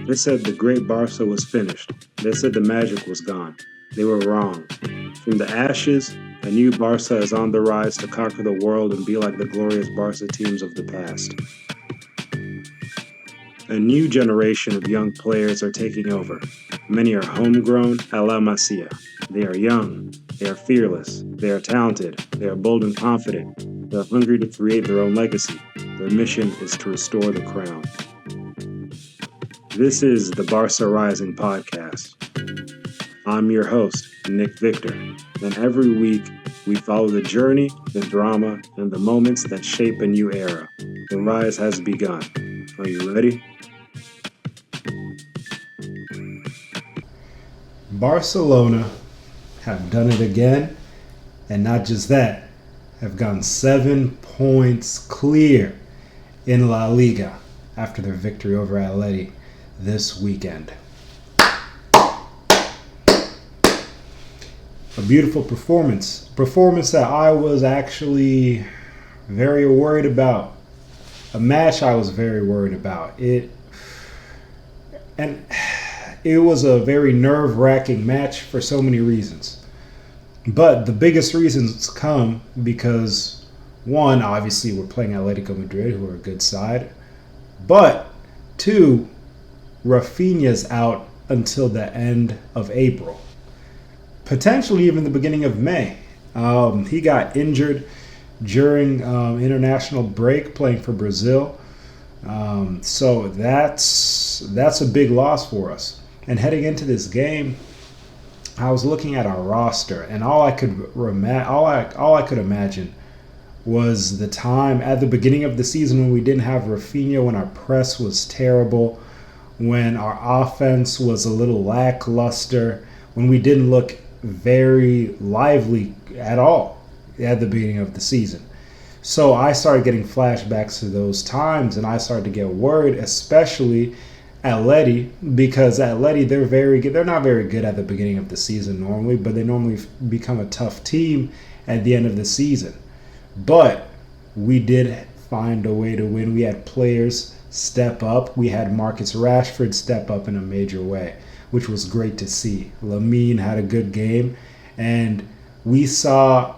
They said the great Barca was finished. They said the magic was gone. They were wrong. From the ashes, a new Barca is on the rise to conquer the world and be like the glorious Barca teams of the past. A new generation of young players are taking over. Many are homegrown a la Masia. They are young, they are fearless, they are talented, they are bold and confident, they are hungry to create their own legacy. Their mission is to restore the crown. This is the Barca Rising podcast. I'm your host, Nick Victor, and every week we follow the journey, the drama, and the moments that shape a new era. The rise has begun. Are you ready? Barcelona have done it again, and not just that, have gone 7 points clear in La Liga after their victory over Atleti this weekend. A beautiful performance that I was actually very worried about. A match I was very worried about. It was a very nerve-wracking match for so many reasons. But the biggest reasons come because, one, obviously we're playing Atletico Madrid, who are a good side. But, two, Rafinha's out until the end of April. Potentially even the beginning of May. He got injured during international break playing for Brazil. So that's a big loss for us. And heading into this game, I was looking at our roster, and all I could imagine was the time at the beginning of the season when we didn't have Rafinha, when our press was terrible, when our offense was a little lackluster, when we didn't look very lively at all at the beginning of the season. So I started getting flashbacks to those times, and I started to get worried, especially Atleti, because Atleti, they're very good. They're not very good at the beginning of the season normally, but they normally become a tough team at the end of the season. But we did find a way to win. We had players step up. We had Marcus Rashford step up in a major way, which was great to see. Lamine had a good game, and we saw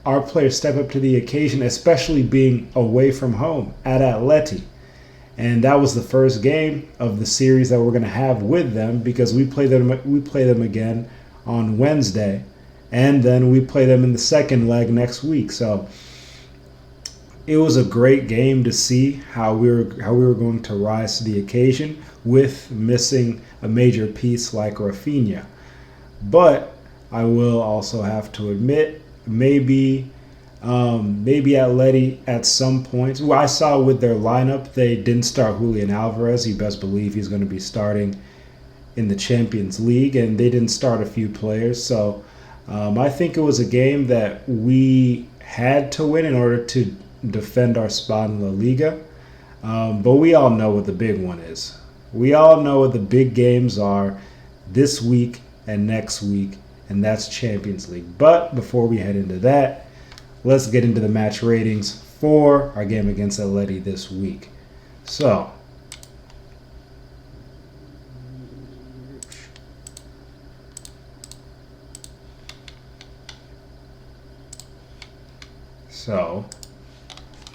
our players step up to the occasion, especially being away from home at Atleti. And that was the first game of the series that we're going to have with them, because we play them again on Wednesday, and then we play them in the second leg next week. So it was a great game to see how we were going to rise to the occasion with missing a major piece like Rafinha. But I will also have to admit, maybe Atleti at some points. Well, I saw with their lineup, they didn't start Julian Alvarez. You best believe he's going to be starting in the Champions League, and they didn't start a few players. So I think it was a game that we had to win in order to defend our spot in La Liga. But we all know what the big one is. We all know what the big games are this week and next week, and that's Champions League. But before we head into that, let's get into the match ratings for our game against Atleti this week. So,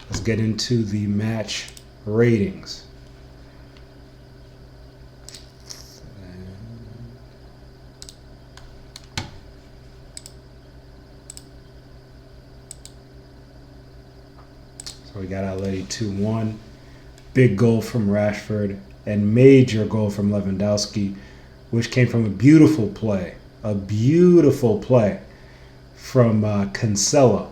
let's get into the match ratings. So we got Atleti 2-1. Big goal from Rashford and major goal from Lewandowski, which came from a beautiful play from Cancelo,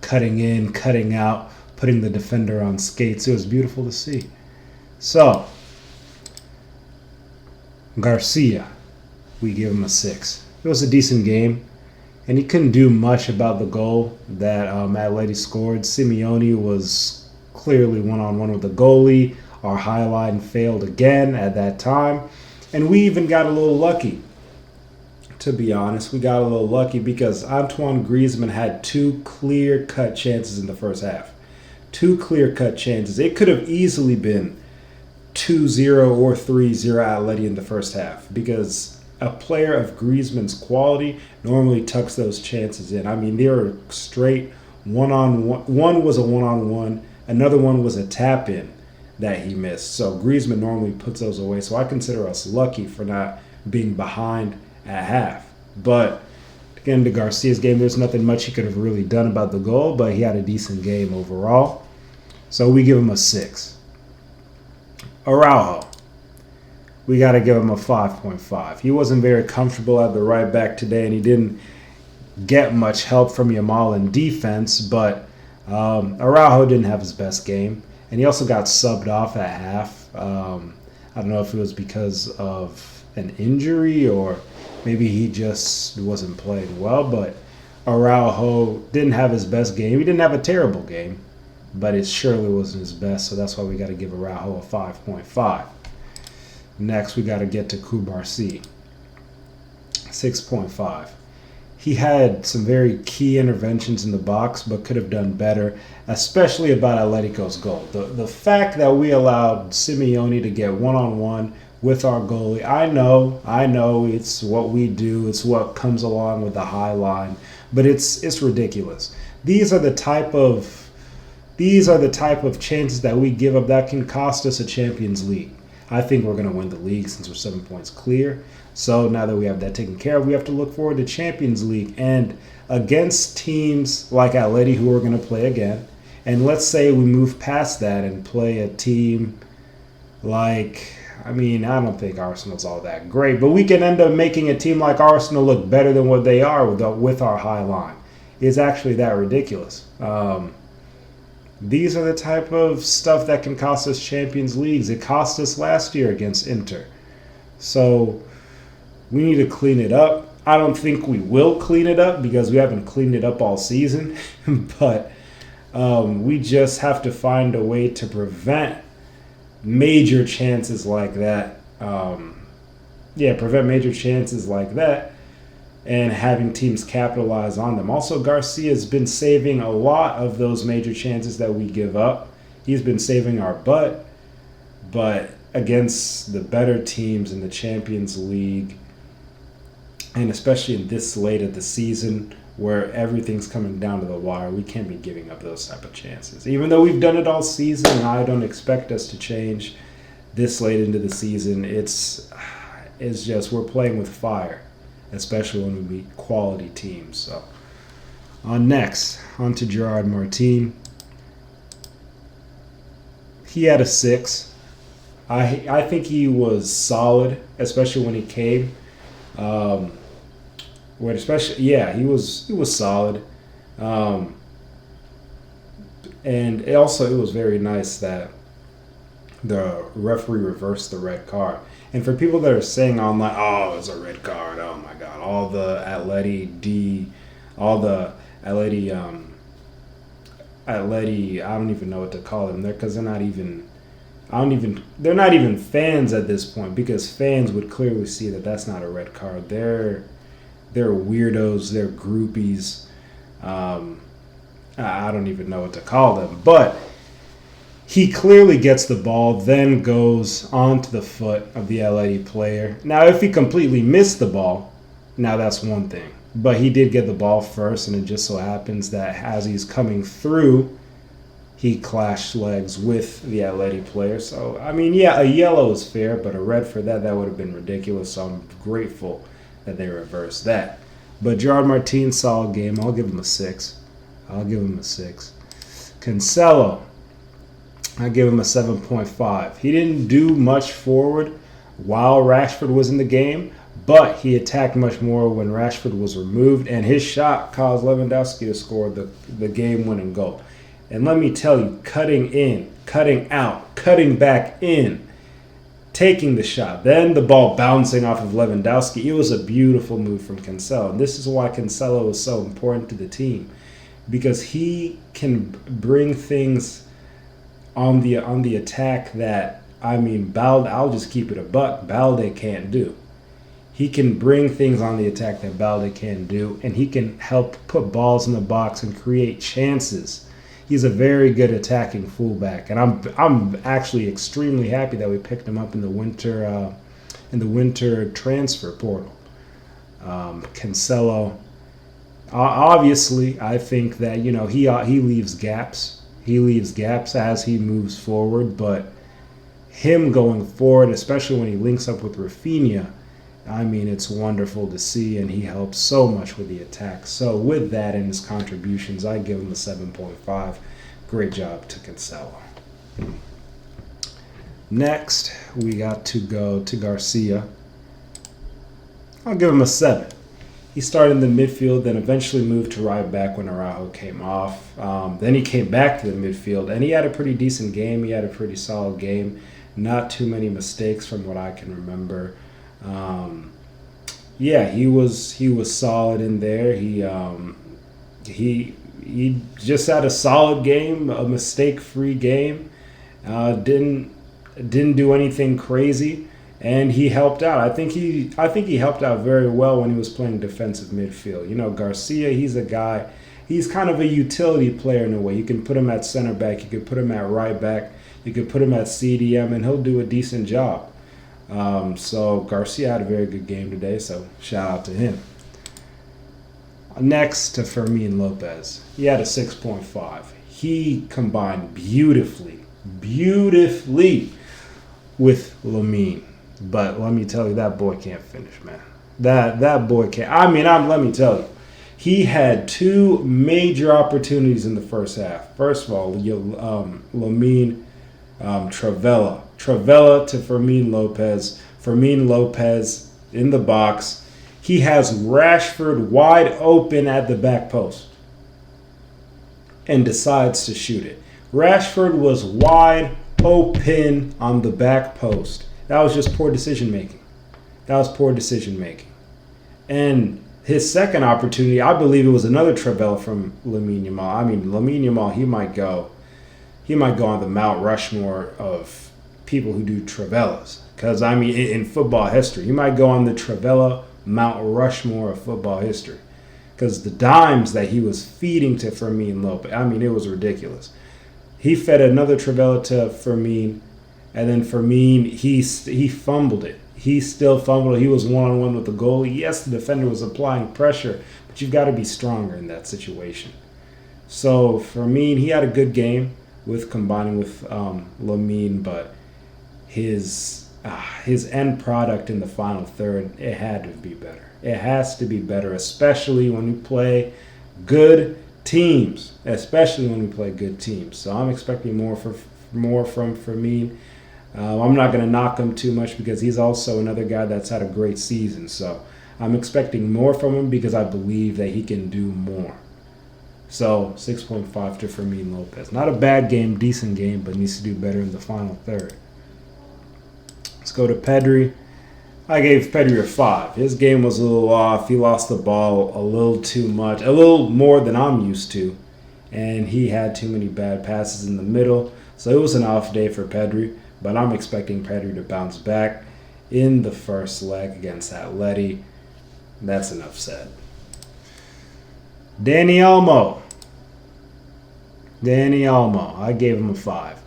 cutting in, cutting out, putting the defender on skates. It was beautiful to see. So, Garcia, we give him a 6. It was a decent game, and he couldn't do much about the goal that Atleti scored. Simeone was clearly one-on-one with the goalie. Our high line failed again at that time, and we even got a little lucky. To be honest, we got a little lucky because Antoine Griezmann had 2 clear-cut chances in the first half. 2 clear-cut chances. It could have easily been 2-0 or 3-0 Atleti in the first half, because a player of Griezmann's quality normally tucks those chances in. I mean, they were straight one-on-one. One was a one-on-one. Another one was a tap-in that he missed. So Griezmann normally puts those away. So I consider us lucky for not being behind at half. But again, to Garcia's game, there's nothing much he could have really done about the goal, but he had a decent game overall. So we give him a 6. Araujo, we got to give him a 5.5. He wasn't very comfortable at the right back today, and he didn't get much help from Yamal in defense, but Araujo didn't have his best game, and he also got subbed off at half. I don't know if it was because of an injury or maybe he just wasn't playing well, but Araujo didn't have his best game. He didn't have a terrible game, but it surely wasn't his best, so that's why we got to give Araujo a 5.5. Next, we got to get to Kubarsi, 6.5. He had some very key interventions in the box, but could have done better, especially about Atletico's goal. The fact that we allowed Simeone to get one-on-one with our goalie, I know, it's what we do, it's what comes along with the high line, but it's ridiculous. These are the type of chances that we give up that can cost us a Champions League. I think we're going to win the league since we're 7 points clear. So now that we have that taken care of, we have to look forward to Champions League. And against teams like Atleti, who are going to play again, and let's say we move past that and play a team like, I don't think Arsenal's all that great, but we can end up making a team like Arsenal look better than what they are with our high line. It's actually that ridiculous. These are the type of stuff that can cost us Champions Leagues. It cost us last year against Inter. So we need to clean it up. I don't think we will clean it up because we haven't cleaned it up all season. But we just have to find a way to prevent major chances like that. Prevent major chances like that and having teams capitalize on them. Also, Garcia's been saving a lot of those major chances that we give up. He's been saving our butt, but against the better teams in the Champions League, and especially in this late of the season where everything's coming down to the wire, we can't be giving up those type of chances. Even though we've done it all season, I don't expect us to change this late into the season. It's just we're playing with fire, especially when we beat quality teams. So, next, on to Gerard Martin. He had a 6. I think he was solid, especially when he came. He was solid. And it was very nice that the referee reversed the red card. And for people that are saying online, oh, it's a red card, oh my God, all the Atleti, I don't even know what to call them there because they're not even fans at this point, because fans would clearly see that that's not a red card. They're weirdos, they're groupies. I don't even know what to call them, but he clearly gets the ball, then goes onto the foot of the Atleti player. Now, if he completely missed the ball, now that's one thing. But he did get the ball first, and it just so happens that as he's coming through, he clashed legs with the Atleti player. So, a yellow is fair, but a red for that would have been ridiculous. So I'm grateful that they reversed that. But Gerard Martin, solid game. I'll give him a 6. Cancelo, I give him a 7.5. He didn't do much forward while Rashford was in the game, but he attacked much more when Rashford was removed, and his shot caused Lewandowski to score the game-winning goal. And let me tell you, cutting in, cutting out, cutting back in, taking the shot, then the ball bouncing off of Lewandowski, it was a beautiful move from Cancelo. And this is why Cancelo is so important to the team, because he can bring things on the attack that, Balde, I'll just keep it a buck, Balde can't do. He can bring things on the attack that Balde can't do, and he can help put balls in the box and create chances. He's a very good attacking fullback, and I'm actually extremely happy that we picked him up in the winter transfer portal. Cancelo, obviously, I think that he leaves gaps. He leaves gaps as he moves forward, but him going forward, especially when he links up with Rafinha, I mean, it's wonderful to see, and he helps so much with the attack. So with that and his contributions, I give him a 7.5. Great job to Cancelo. Next, we got to go to Garcia. I'll give him a 7. He started in the midfield, then eventually moved to right back when Araujo came off. Then he came back to the midfield, and he had a pretty decent game. He had a pretty solid game. Not too many mistakes from what I can remember. He was solid in there. He just had a solid game, a mistake-free game. Didn't do anything crazy, and he helped out. I think he helped out very well when he was playing defensive midfield. Garcia, he's a guy. He's kind of a utility player in a way. You can put him at center back. You could put him at right back. You could put him at CDM, and he'll do a decent job. So Garcia had a very good game today, so shout out to him. Next to Fermin Lopez. He had a 6.5. He combined beautifully with Lamine. But let me tell you, that boy can't finish, man. That boy can't. Let me tell you. He had 2 major opportunities in the first half. First of all, Lamine Travella to Fermin Lopez. Fermin Lopez in the box. He has Rashford wide open at the back post and decides to shoot it. Rashford was wide open on the back post. That was just poor decision making. And his second opportunity, I believe it was another Travella from Lamine Yamal. Lamine Yamal, he might go on the Mount Rushmore of people who do Travellas. Because, in football history, he might go on the Travella Mount Rushmore of football history. Because the dimes that he was feeding to Fermin Lopez, it was ridiculous. He fed another Travella to Fermin, and then Fermin, he fumbled it. He still fumbled it. He was one-on-one with the goalie. Yes, the defender was applying pressure, but you've got to be stronger in that situation. So Fermin, he had a good game with combining with Lamine, but his end product in the final third, it had to be better. It has to be better, especially when we play good teams. So I'm expecting more from Fermin. I'm not going to knock him too much because he's also another guy that's had a great season. So I'm expecting more from him because I believe that he can do more. So 6.5 to Fermin Lopez. Not a bad game, decent game, but needs to do better in the final third. Let's go to Pedri. I gave Pedri a 5. His game was a little off. He lost the ball a little too much, a little more than I'm used to. And he had too many bad passes in the middle. So it was an off day for Pedri. But I'm expecting Pedri to bounce back in the first leg against Atleti. That's enough said. Dani Olmo. I gave him a 5.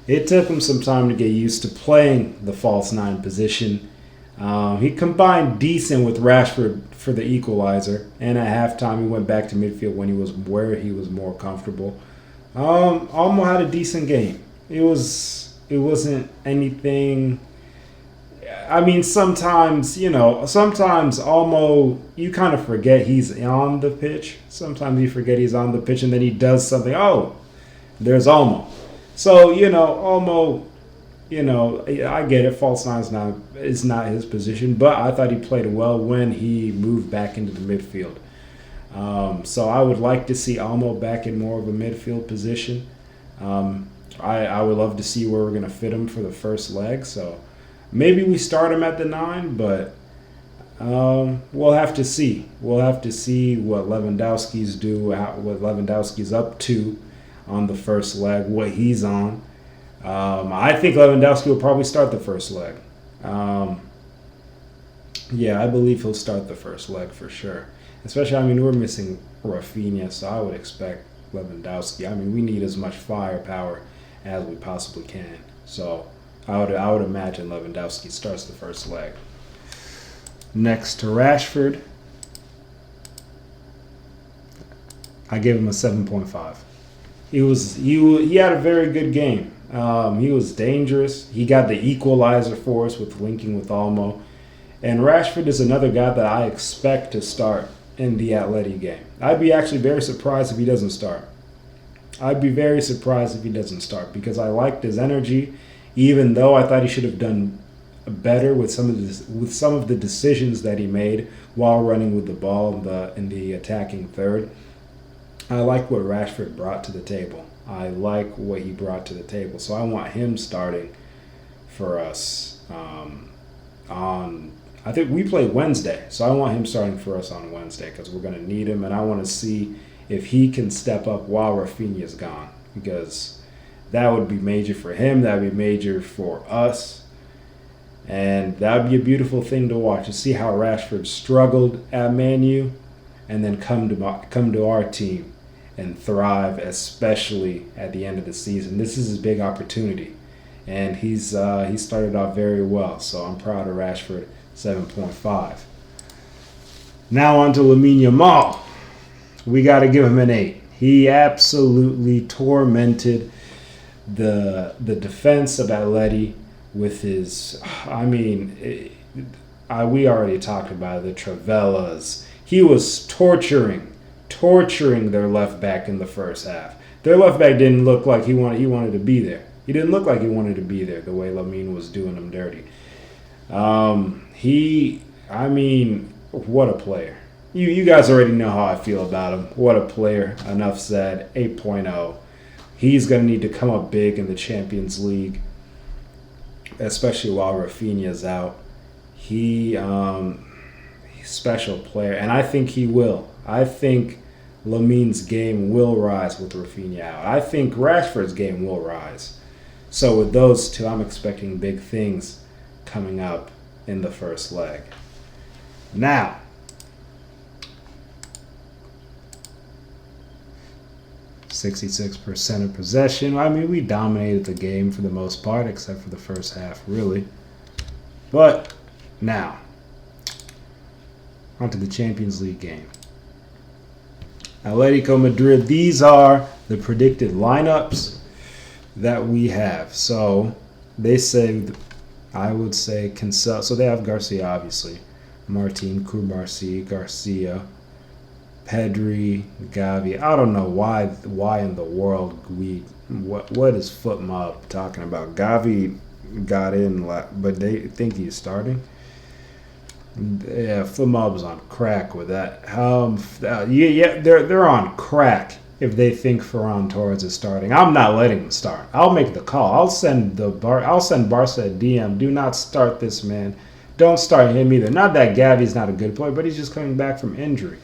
It took him some time to get used to playing the false 9 position. He combined decent with Rashford for the equalizer, and at halftime he went back to midfield when he was where he was more comfortable. Olmo had a decent game. It wasn't anything. Sometimes Olmo, you kind of forget he's on the pitch. Sometimes you forget he's on the pitch, and then he does something. Oh, there's Olmo. So, Olmo, I get it. False nine is not his position, but I thought he played well when he moved back into the midfield. So I would like to see Olmo back in more of a midfield position. I would love to see where we're going to fit him for the first leg. So maybe we start him at the 9, but we'll have to see. We'll have to see what Lewandowski's what Lewandowski's up to on the first leg, what he's on. I think Lewandowski will probably start the first leg. I believe he'll start the first leg for sure. Especially, we're missing Rafinha, so I would expect Lewandowski. I mean, we need as much firepower as we possibly can. So I would imagine Lewandowski starts the first leg. Next to Rashford, I gave him a 7.5. He had a very good game. He was dangerous. He got the equalizer for us with linking with Olmo. And Rashford is another guy that I expect to start in the Atleti game. I'd be actually very surprised if he doesn't start. I'd be very surprised if he doesn't start because I liked his energy, even though I thought he should have done better with some of the decisions that he made while running with the ball in the attacking third. I like what Rashford brought to the table. I like what he brought to the table. So I want him starting for us I think we play Wednesday. So I want him starting for us on Wednesday because we're going to need him. And I want to see if he can step up while Rafinha's gone because that would be major for him. That would be major for us. And that would be a beautiful thing to watch, to see how Rashford struggled at Man U and then come to our team and thrive, especially at the end of the season. This is his big opportunity, and he started off very well. So I'm proud of Rashford, 7.5. Now on to Lamine Yamal. We got to give him an 8. He absolutely tormented the defense of Atleti with his. I mean, we already talked about the Travellas. He was torturing their left back in the first half. Their left back didn't look like he wanted to be there. He didn't look like he wanted to be there the way Lamine was doing him dirty. What a player. You guys already know how I feel about him. What a player. Enough said. 8.0. He's going to need to come up big in the Champions League, especially while Rafinha's out. He's a special player, and I think he will. I think Lamine's game will rise with Rafinha out. I think Rashford's game will rise. So with those two, I'm expecting big things coming up in the first leg. Now, %66% of possession. I mean, we dominated the game for the most part, except for the first half, really. But now, onto the Champions League game. Atletico Madrid. These are the predicted lineups that we have. So they say, I would say, Cancelo. So they have Garcia, obviously. Martin, Kubarsi, Garcia, Pedri, Gavi. I don't know why in the world what is Footmob talking about? Gavi got in, but they think he's starting. Yeah, Footmob is on crack with that. They're on crack if they think Ferran Torres is starting. I'm not letting him start. I'll make the call. I'll send Barca a DM. Do not start this man. Don't start him either. Not that Gavi's not a good player, but he's just coming back from injury.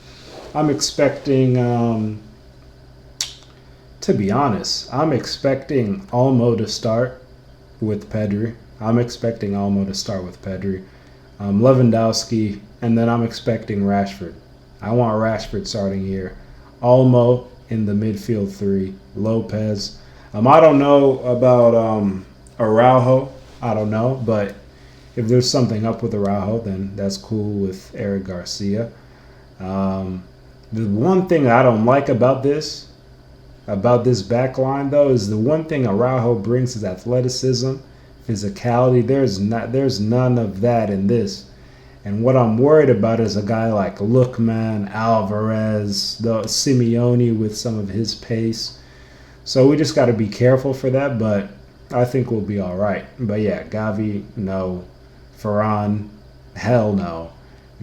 I'm expecting, to be honest, I'm expecting Olmo to start with Pedri. Lewandowski, and then I'm expecting Rashford. I want Rashford starting here. Olmo in the midfield 3. Lopez. I don't know about Araujo. I don't know, but if there's something up with Araujo, then that's cool with Eric Garcia. The one thing I don't like about this back line, though, is the one thing Araujo brings is athleticism, physicality. There's none of that in this. And what I'm worried about is a guy like Lookman, Alvarez, the Simeone with some of his pace. So we just got to be careful for that, but I think we'll be all right. But yeah, Gavi, no. Ferran, hell no.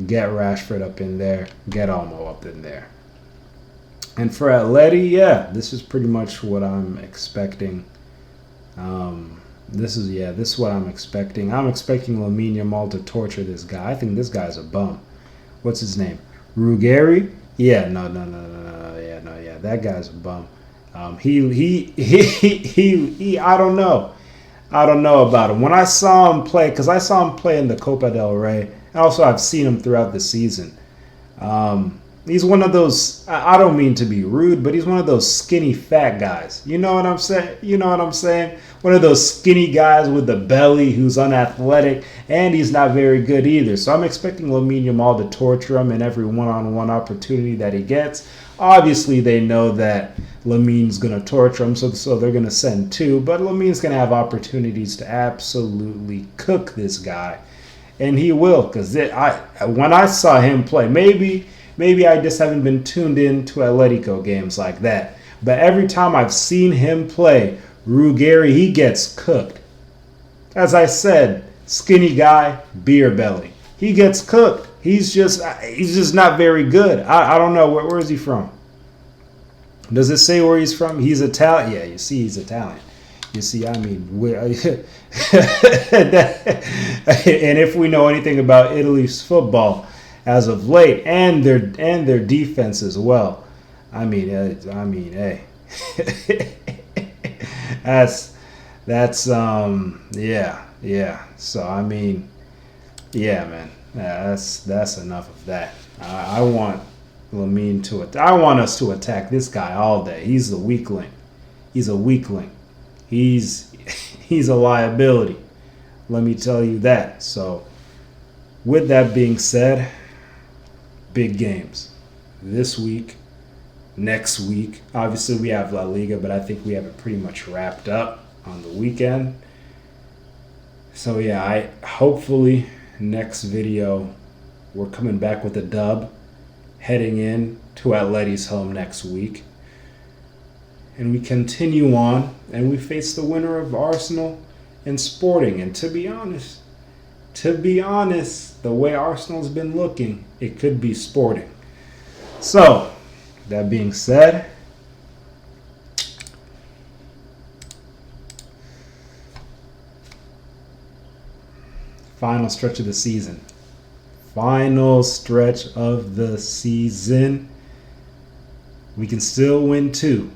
Get Rashford up in there. Get Olmo up in there. And for Atleti, yeah, this is pretty much what I'm expecting. This is what I'm expecting. I'm expecting Lamine Yamal to torture this guy. I think this guy's a bum. What's his name? Ruggeri? Yeah, no. Yeah, that guy's a bum. He I don't know. I don't know about him. When I saw him play, because I saw him play in the Copa del Rey, and also I've seen him throughout the season. He's one of those, I don't mean to be rude, but he's one of those skinny fat guys. You know what I'm saying? You know what I'm saying? One of those skinny guys with the belly who's unathletic, and he's not very good either. So I'm expecting Lamine Yamal to torture him in every one-on-one opportunity that he gets. Obviously, they know that Lamine's going to torture him, so they're going to send two. But Lamine's going to have opportunities to absolutely cook this guy. And he will, because when I saw him play, maybe I just haven't been tuned in to Atletico games like that. But every time I've seen him play, Ruggeri, he gets cooked. As I said, skinny guy, beer belly. He gets cooked. He's just not very good. I don't know. Where is he from? Does it say where he's from? He's Italian. Yeah, you see he's Italian. You see, I mean, and if we know anything about Italy's football as of late, and their defense as well, I mean, hey, that's yeah. So I mean, yeah, man, that's enough of that. I want Lamine I want us to attack this guy all day. He's a weakling. He's a weakling. He's a liability. Let me tell you that. So, with that being said, big games this week, next week. Obviously, we have La Liga, but I think we have it pretty much wrapped up on the weekend. So yeah, hopefully next video we're coming back with a dub, heading in to Atleti's home next week. And we continue on, and we face the winner of Arsenal and Sporting. And to be honest, the way Arsenal's been looking, it could be Sporting. So, that being said, final stretch of the season. Final stretch of the season. We can still win two.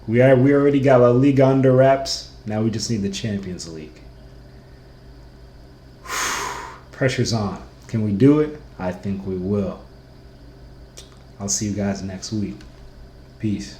We already got La Liga under wraps. Now we just need the Champions League. Pressure's on. Can we do it? I think we will. I'll see you guys next week. Peace.